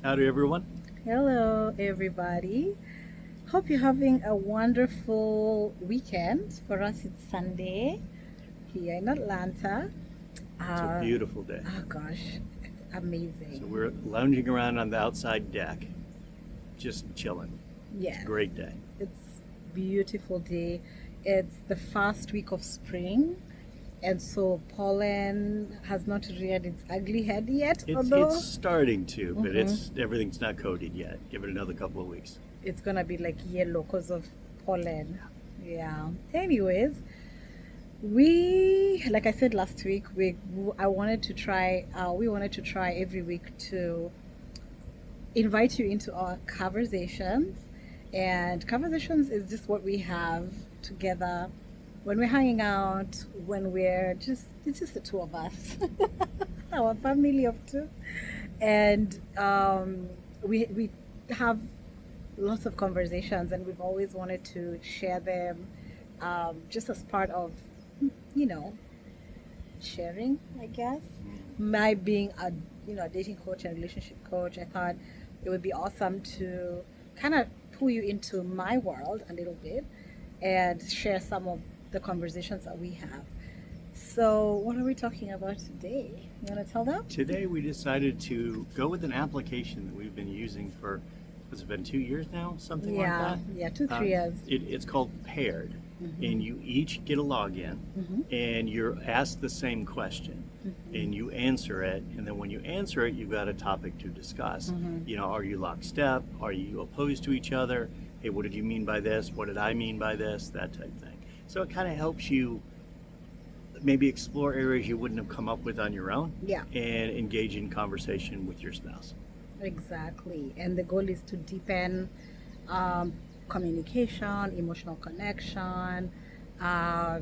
Howdy, everyone. Hello, everybody. Hope you're having a wonderful weekend. For us, it's Sunday here in Atlanta. It's a Uh, beautiful day. oh gosh, So amazing. we're lounging around on the outside deck, just chilling. It's a Yes, great day. it's beautiful day. It's the first week of spring, and so pollen has not reared its ugly head yet, It's although starting to, but mhm, everything's not coated yet. Give it another couple of weeks. it's gonna be like yellow because of pollen. Yeah. Anyways, like I said last week, I wanted to try. We wanted to try every week to invite you into our conversations, and conversations is just what we have together when we're hanging out, when we're just it's just the two of us, our family of two, and we have lots of conversations, and we've always wanted to share them, just as part of you know sharing, I guess. My being a dating coach and relationship coach, I thought it would be awesome to kind of pull you into my world a little bit and share some of the conversations that we have. So, what are we talking about today? You want to tell them? Today, we decided to go with an application that we've been using for, has it been 2 years now? Something like Yeah, that? yeah, two, Uh, 3 years. it's called Paired, and you each get a login, and you're asked the same question, and you answer it, and then when you answer it, you've got a topic to discuss. Are you lockstep? Are you opposed to each other? Hey, what did you mean by this? What did I mean by this? That type of thing. So it kind of helps you maybe explore areas you wouldn't have come up with on your own Yeah, and engage in conversation with your spouse. exactly. And the goal is to deepen um, communication, emotional connection, uh,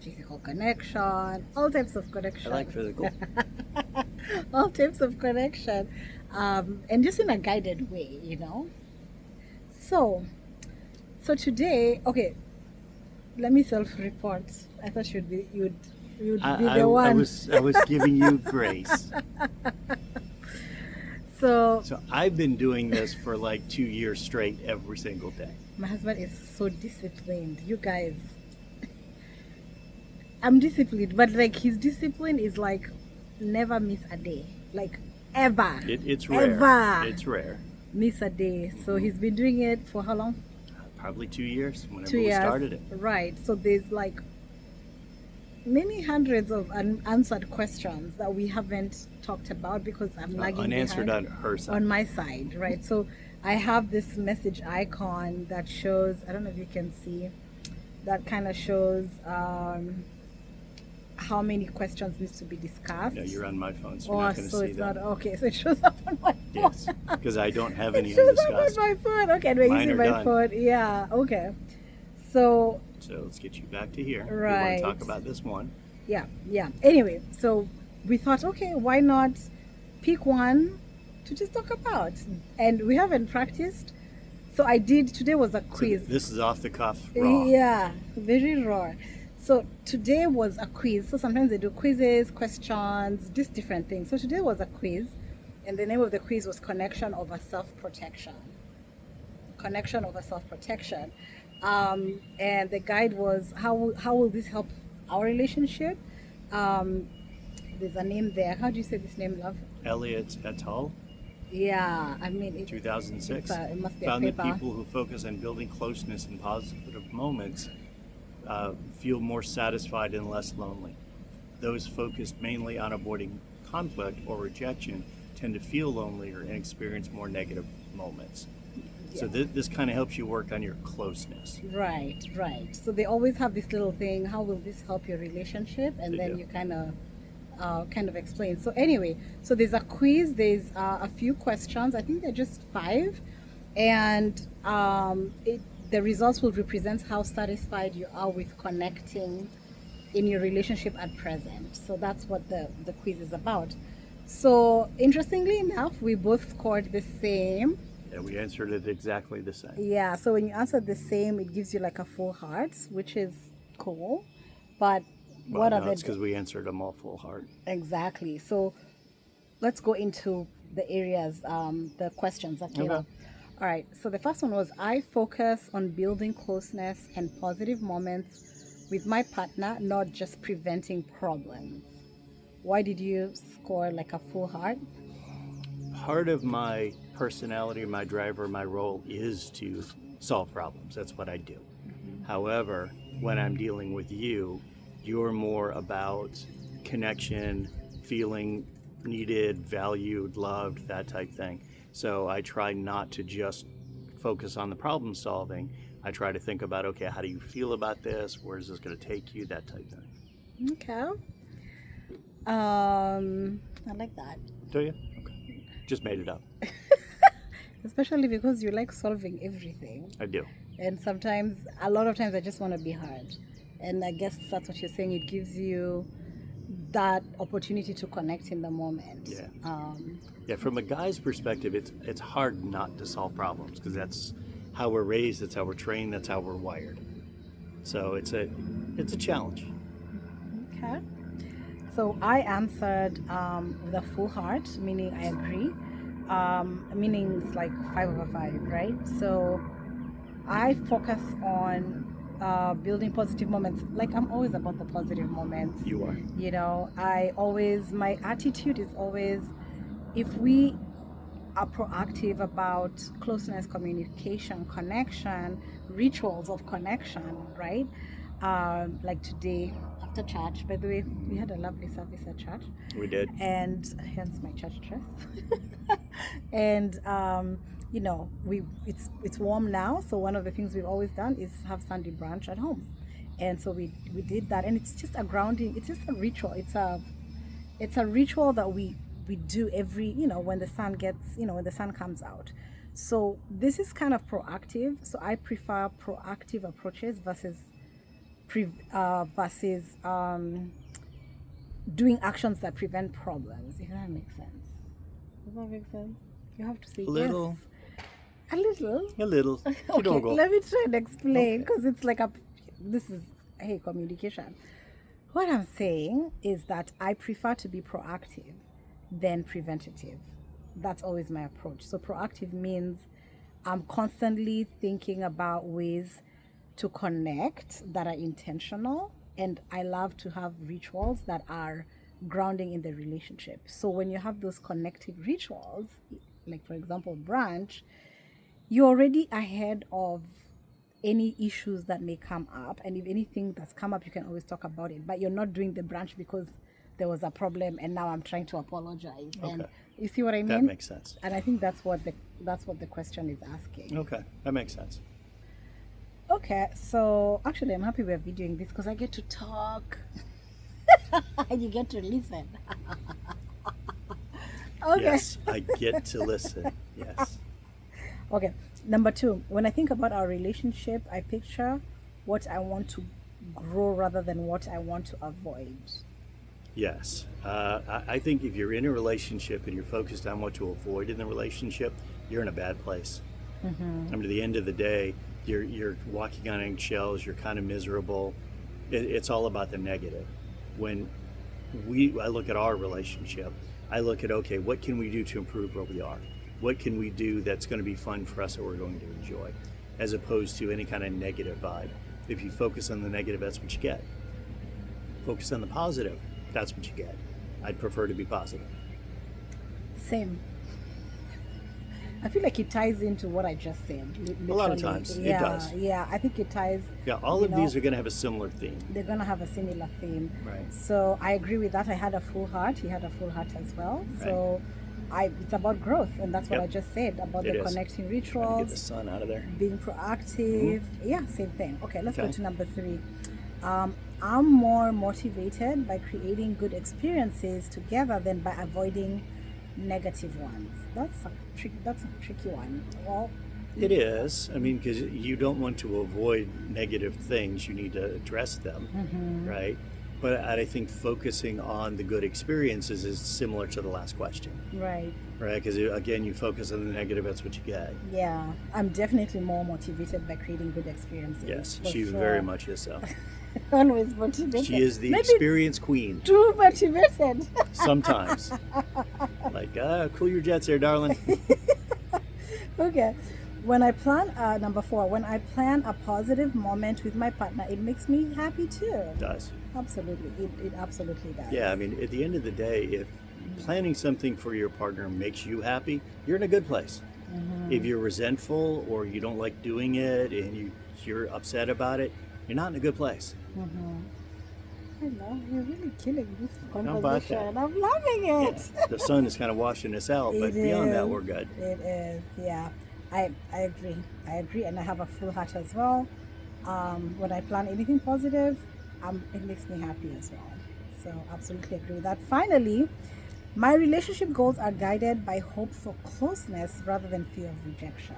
physical connection, all types of I like connection, physical. all types of connection, and just in a guided way. So, so today, okay, let me self-report. I thought you'd be the I one. was giving you grace. So So I've been doing this for like 2 years straight every single day. my husband is so disciplined. You guys, I'm disciplined, but like his discipline is like never miss a day, like ever, It's rare. ever It's rare. miss a day. So he's been doing it for how long? Probably 2 years whenever two we years, started it. right? So there's like many hundreds of unanswered questions that we haven't talked about because I'm lagging Unanswered behind on her side. on my side, right? So I have this message icon that shows, I don't know if you can see, that kind of shows how many questions needs to be discussed. No, you're on my phone, so you're Oh, not going to so see it's that. not okay. So it shows up on my phone. Yes, because I don't have It any shows up on undiscussed. my phone. Okay, we're Mine using are my done. phone. Yeah, okay. So So let's get you back to here. We want right. to talk about this one. Yeah. Anyway, so we thought, okay, why not pick one to just talk about? And we haven't practiced. So today was a So quiz. this is off the cuff, raw. Yeah, very raw. So today was a quiz. So sometimes they do quizzes, questions, just different things. So today was a quiz, and the name of the quiz was Connection over Self-Protection. Connection over self-protection. And the guide was how will this help our relationship? Um, there's a name there. How do you say this name, love? Elliott et al. Yeah, I mean, 2006 it must be a found that paper. people who focus on building closeness and positive moments feel more satisfied and less lonely. Those focused mainly on avoiding conflict or rejection tend to feel lonelier and experience more negative moments. So this kind of helps you work on your closeness. Right. So they always have this little thing. How will this help your relationship? And They then do. you kind of explain. So anyway, so there's a quiz. There's a few questions. I think they're just 5, and the results will represent how satisfied you are with connecting in your relationship at present. So that's what the quiz is about. So interestingly enough, we both scored the same. Yeah, we answered it exactly the same. Yeah, so when you answer the same, it gives you like a full heart, which is cool. But Well, what are no, the it's because we answered them all full heart. exactly? So let's go into the areas, the questions that came Okay. up. All right. So the first one was, I focus on building closeness and positive moments with my partner, not just preventing problems. Why did you score like a full heart? Part of my personality, my driver, my role is to solve problems. That's what I do. However, when I'm dealing with you, you're more about connection, feeling needed, valued, loved, that type thing. So I try not to just focus on the problem solving. I try to think about, okay, how do you feel about this? Where is this going to take you? That type thing. Okay. I like that. Do you? Okay. Just made it up. Especially because you like solving everything. I do. And sometimes, a lot of times, I just want to be heard. And I guess that's what you're saying. It gives you that opportunity to connect in the moment. Yeah. Yeah, from a guy's perspective, it's hard not to solve problems because that's how we're raised, that's how we're trained, that's how we're wired. So it's a challenge. Okay. So I answered with a full heart, meaning I agree. Meaning it's like 5/5, right? So I focus on building positive moments. Like, I'm always about the positive moments. You are. You know, my attitude is always, if we are proactive about closeness, communication, connection, rituals of connection, right? Like today after church, by the way, we had a lovely service at church. We did. And hence my church dress. And you know, it's warm now, so one of the things we've always done is have Sunday brunch at home. And so we did that, and it's just a grounding, it's just a ritual. It's a ritual that we do every, you know, when the sun comes out. So this is kind of proactive. So I prefer proactive approaches versus doing actions that prevent problems, if that makes sense. Does that make sense? You have to say Little. yes. A little. A little. Okay, let me try and explain, Okay. because it's like communication. What I'm saying is that I prefer to be proactive than preventative. That's always my approach. So proactive means I'm constantly thinking about ways to connect that are intentional, and I love to have rituals that are grounding in the relationship. So when you have those connected rituals, like for example brunch, you're already ahead of any issues that may come up, and if anything that's come up, you can always talk about it. But you're not doing the brunch because there was a problem and now I'm trying to apologize. Okay. And you see what I mean? That makes sense. And I think that's what the question is asking. Okay, that makes sense. Okay, so actually I'm happy we're videoing this because I get to talk and you get to listen. Okay. Yes, I get to listen. Yes. Okay, number 2, when I think about our relationship, I picture what I want to grow rather than what I want to avoid. Yes. I think if you're in a relationship and you're focused on what to avoid in the relationship, you're in a bad place. Mm-hmm. I mean, at the end of the day, you're walking on eggshells, you're kind of miserable. It's all about the negative. When I look at our relationship, I look at, okay, what can we do to improve where we are? What can we do that's going to be fun for us that we're going to enjoy, as opposed to any kind of negative vibe. If you focus on the negative, that's what you get. Focus on the positive, that's what you get. I'd prefer to be positive. Same. I feel like it ties into what I just said. A lot of literally. times, it Yeah, does. Yeah, I think it ties. Yeah, all of these are going to have a similar theme. They're going to have a similar theme. Right. So I agree with that. I had a full heart. He had a full heart as well. So it's about growth, and that's what Yep. I just said about It the is. connecting Trying to get the rituals, sun out of there. being proactive. Yeah, same thing. Okay, let's go Okay. to number 3. I'm more motivated by creating good experiences together than by avoiding negative ones. That's a tricky one. Well, It is. I mean, because you don't want to avoid negative things, you need to address them, right? But I think focusing on the good experiences is similar to the last question, right. right? Because again, you focus on the negative, that's what you get. Yeah, I'm definitely more motivated by creating good experiences. Yes, for she sure. very much is so. Always motivated. She is the Maybe experience queen. too motivated. Sometimes. like, cool your jets there, darling. Okay. When I plan, number 4, when I plan a positive moment with my partner, it makes me happy too. It does. Absolutely. It absolutely does. Yeah, I mean, at the end of the day, if planning something for your partner makes you happy, you're in a good place. If you're resentful or you don't like doing it and you're upset about it, you're not in a good place. I love you're really killing this How about that? conversation. I'm loving it. The sun is kind of washing us out, but It beyond that, is. we're good. It is, yeah. I agree, and I have a full heart as well. When I plan anything positive, it makes me happy as well. So absolutely agree with that. Finally, my relationship goals are guided by hope for closeness rather than fear of rejection.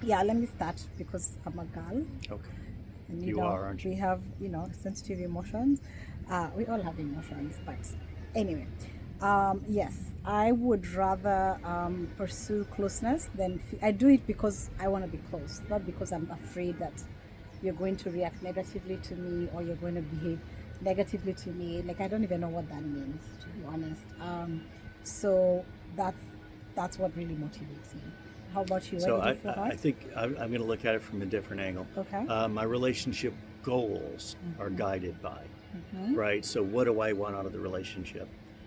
Yeah, let me start because I'm a girl. Okay. And, You are, aren't you? We have, sensitive emotions. We all have emotions, but anyway, yes, I would rather pursue closeness than I do it because I want to be close, not because I'm afraid that you're going to react negatively to me or you're going to behave negatively to me. Like, I don't even know what that means, to be honest. So that's what really motivates me. How about you? So What do you feel I like? think I'm going to look at it from a different angle. Okay. My relationship goals are guided by, Mhm. right? So what do I want out of the relationship?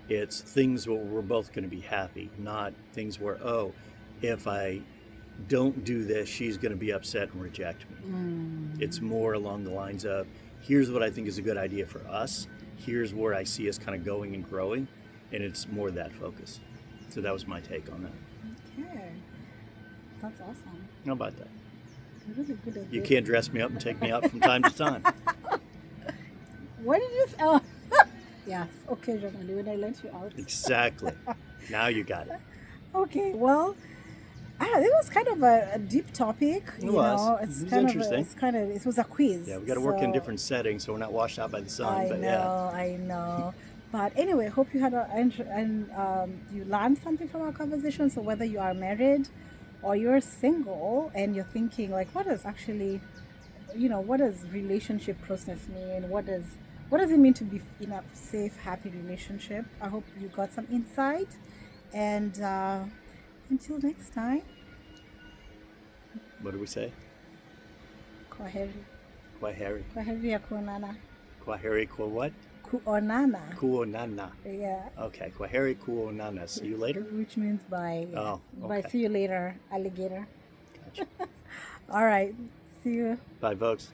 It's things where we're both going to be happy, not things where, oh, if I don't do this, she's going to be upset and reject me. It's more along the lines of, here's what I think is a good idea for us. Here's where I see us kind of going and growing. And it's more that focus. So that was my take on that. Okay. That's awesome. How about that? You're really good at You this. can't dress me up and take me out from time to time. What did you say? Oh. Yes, occasionally when I let you out. Exactly. Now you got it. Okay, well, it was kind of a deep topic. It was. It's It was kind interesting. it was a quiz. Yeah, we got to work in so- different settings so we're not washed out by the sun. I but know, I know. But anyway, hope you had you learned something from our conversation. So whether you are married or you're single and you're thinking like, what does actually, what does relationship closeness mean? What does it mean to be in a safe, happy relationship? I hope you got some insight. And until next time, What do we say? kwaheri. Kwaheri. Kwaheri ya kuonana. Kwaheri kwa what? Kuonana. Kuonana. Yeah. Okay. Kwaheri kuonana. See you later? Which means bye. Oh, Bye. okay. See you later, alligator. Gotcha. All right. See you. Bye, folks.